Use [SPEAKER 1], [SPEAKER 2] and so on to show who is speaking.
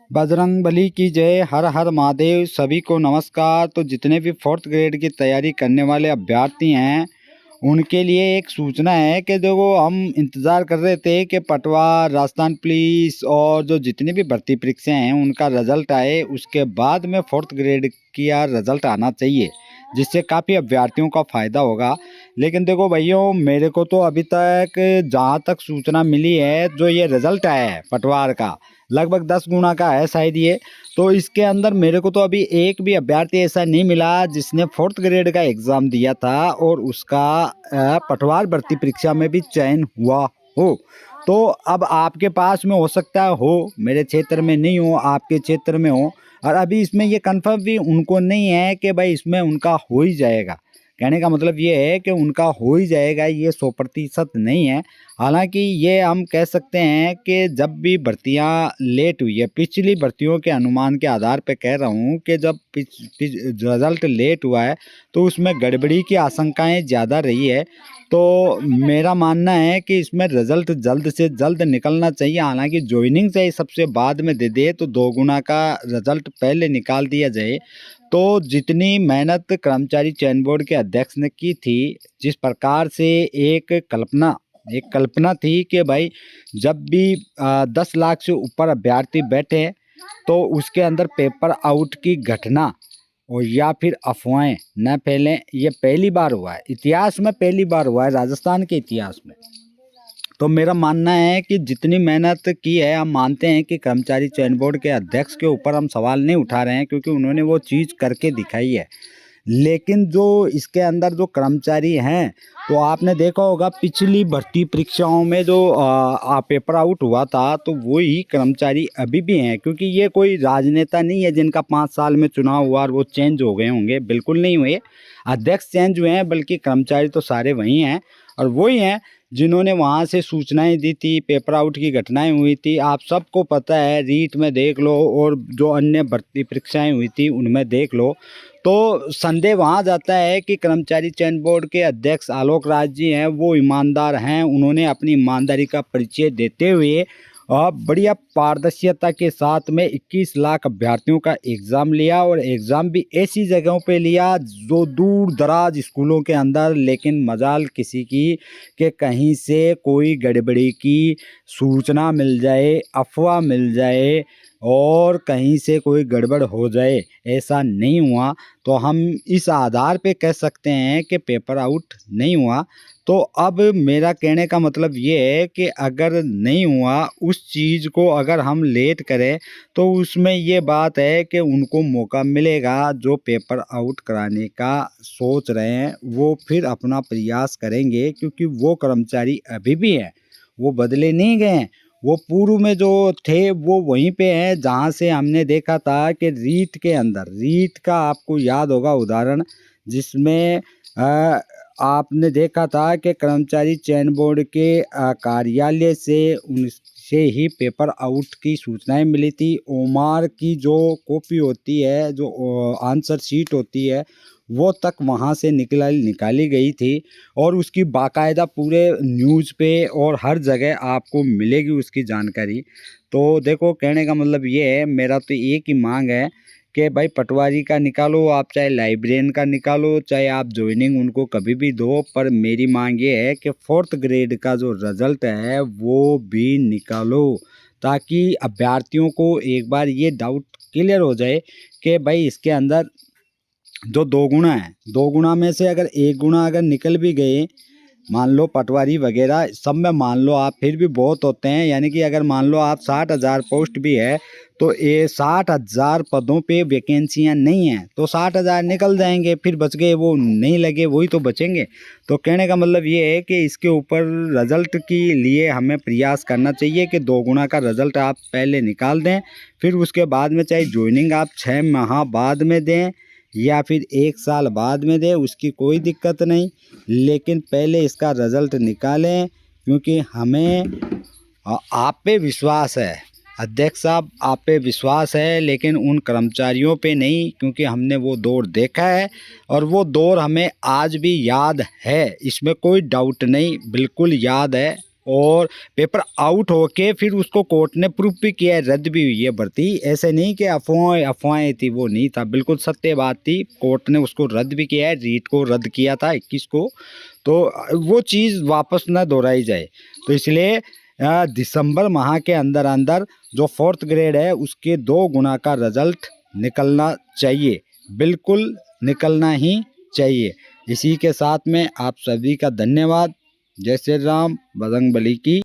[SPEAKER 1] बजरंगबली की जय। हर हर महादेव। सभी को नमस्कार। तो जितने भी फोर्थ ग्रेड की तैयारी करने वाले अभ्यर्थी हैं उनके लिए एक सूचना है कि जो वो हम इंतज़ार कर रहे थे कि पटवार, राजस्थान पुलिस और जो जितनी भी भर्ती परीक्षाएं हैं उनका रिजल्ट आए, उसके बाद में फोर्थ ग्रेड का रिजल्ट आना चाहिए, जिससे काफ़ी अभ्यर्थियों का फ़ायदा होगा। लेकिन देखो भैया, मेरे को तो अभी तक जहाँ तक सूचना मिली है, जो ये रिजल्ट आया है पटवार का, लगभग 10 गुना का है शायद ये। तो इसके अंदर मेरे को तो अभी एक भी अभ्यर्थी ऐसा नहीं मिला जिसने फोर्थ ग्रेड का एग्ज़ाम दिया था और उसका पटवार भर्ती परीक्षा में भी चयन हुआ हो। तो अब आपके पास में हो सकता हो, मेरे क्षेत्र में नहीं हो, आपके क्षेत्र में हो, और अभी इसमें ये कंफर्म भी उनको नहीं है कि भाई इसमें उनका हो ही जाएगा। कहने का मतलब ये है कि उनका हो ही जाएगा, ये 100% नहीं है। हालांकि ये हम कह सकते हैं कि जब भी भर्तियां लेट हुई है, पिछली भर्तियों के अनुमान के आधार पे कह रहा हूँ कि जब रिजल्ट लेट हुआ है तो उसमें गड़बड़ी की आशंकाएं ज़्यादा रही है। तो मेरा मानना है कि इसमें रिजल्ट जल्द से जल्द निकलना चाहिए। हालांकि ज्वाइनिंग चाहे सबसे बाद में दे दे, तो 2 गुना का रिजल्ट पहले निकाल दिया जाए। तो जितनी मेहनत कर्मचारी चयन बोर्ड के अध्यक्ष ने की थी, जिस प्रकार से एक कल्पना थी कि भाई जब भी 10 लाख से ऊपर अभ्यर्थी बैठे हैं तो उसके अंदर पेपर आउट की घटना और या फिर अफवाहें न फैलें। ये पहली बार हुआ है, इतिहास में पहली बार हुआ है, राजस्थान के इतिहास में। तो मेरा मानना है कि जितनी मेहनत की है, हम मानते हैं कि कर्मचारी चयन बोर्ड के अध्यक्ष के ऊपर हम सवाल नहीं उठा रहे हैं, क्योंकि उन्होंने वो चीज़ करके दिखाई है। लेकिन जो इसके अंदर जो कर्मचारी हैं, तो आपने देखा होगा पिछली भर्ती परीक्षाओं में जो पेपर आउट हुआ था, तो वही कर्मचारी अभी भी हैं। क्योंकि ये कोई राजनेता नहीं है जिनका 5 साल में चुनाव हुआ और वो चेंज हो गए होंगे, बिल्कुल नहीं हुए। अध्यक्ष चेंज हुए हैं, बल्कि कर्मचारी तो सारे वही हैं, और वही हैं जिन्होंने वहाँ से सूचनाएं दी थी, पेपर आउट की घटनाएं हुई थी। आप सबको पता है, रीट में देख लो और जो अन्य भर्ती परीक्षाएं हुई थी उनमें देख लो। तो संदेह वहाँ जाता है कि कर्मचारी चयन बोर्ड के अध्यक्ष आलोक राज जी हैं, वो ईमानदार हैं। उन्होंने अपनी ईमानदारी का परिचय देते हुए और बढ़िया पारदर्शिता के साथ में 21 लाख अभ्यर्थियों का एग्ज़ाम लिया, और एग्ज़ाम भी ऐसी जगहों पे लिया जो दूर दराज स्कूलों के अंदर। लेकिन मजाल किसी की कि कहीं से कोई गड़बड़ी की सूचना मिल जाए, अफवाह मिल जाए और कहीं से कोई गड़बड़ हो जाए, ऐसा नहीं हुआ। तो हम इस आधार पे कह सकते हैं कि पेपर आउट नहीं हुआ। तो अब मेरा कहने का मतलब ये है कि अगर नहीं हुआ, उस चीज़ को अगर हम लेट करें, तो उसमें ये बात है कि उनको मौका मिलेगा, जो पेपर आउट कराने का सोच रहे हैं वो फिर अपना प्रयास करेंगे, क्योंकि वो कर्मचारी अभी भी हैं, वो बदले नहीं गए हैं। वो पूर्व में जो थे वो वहीं पे हैं जहाँ से हमने देखा था कि रीट के अंदर, रीट का आपको याद होगा उदाहरण, जिसमें आपने देखा था कि कर्मचारी चयन बोर्ड के कार्यालय से उनसे ही पेपर आउट की सूचनाएं मिली थी। ओमार की जो कॉपी होती है, जो आंसर शीट होती है, वो तक वहाँ से निकाली गई थी, और उसकी बाकायदा पूरे न्यूज़ पे और हर जगह आपको मिलेगी उसकी जानकारी। तो देखो, कहने का मतलब ये है, मेरा तो एक ही मांग है कि भाई पटवारी का निकालो, आप चाहे लाइब्रेरियन का निकालो, चाहे आप ज्वाइनिंग उनको कभी भी दो, पर मेरी मांग ये है कि फोर्थ ग्रेड का जो रिज़ल्ट है वो भी निकालो, ताकि अभ्यर्थियों को एक बार ये डाउट क्लियर हो जाए कि भाई इसके अंदर जो 2 गुना है, 2 गुना में से अगर 1 गुना अगर निकल भी गए, मान लो पटवारी वगैरह सब में मान लो आप, फिर भी बहुत होते हैं। यानी कि अगर मान लो आप 60,000 पोस्ट भी है, तो ये 60,000 पदों पे वैकेंसियां नहीं हैं, तो 60,000 निकल जाएंगे, फिर बच गए वो नहीं लगे, वही तो बचेंगे। तो कहने का मतलब ये है कि इसके ऊपर रिजल्ट के लिए हमें प्रयास करना चाहिए कि 2 गुना का रिजल्ट आप पहले निकाल दें, फिर उसके बाद में चाहे ज्वाइनिंग आप 6 माह बाद में दें या फिर 1 साल बाद में दें, उसकी कोई दिक्कत नहीं। लेकिन पहले इसका रिजल्ट निकालें, क्योंकि हमें आप पे विश्वास है अध्यक्ष साहब, आप पे विश्वास है, लेकिन उन कर्मचारियों पे नहीं, क्योंकि हमने वो दौर देखा है और वो दौर हमें आज भी याद है, इसमें कोई डाउट नहीं, बिल्कुल याद है। और पेपर आउट होके फिर उसको कोर्ट ने प्रूफ भी किया है, रद्द भी हुई है भर्ती। ऐसे नहीं कि अफवाहें थी, वो नहीं था, बिल्कुल सत्य बात थी। कोर्ट ने उसको रद्द भी किया है, रीट को रद्द किया था 21 को, तो वो चीज़ वापस न दोहराई जाए। तो इसलिए दिसंबर माह के अंदर अंदर जो 4th ग्रेड है उसके 2 गुना का रिजल्ट निकलना चाहिए, बिल्कुल निकलना ही चाहिए। इसी के साथ में आप सभी का धन्यवाद। जय श्री राम, बजरंगबली की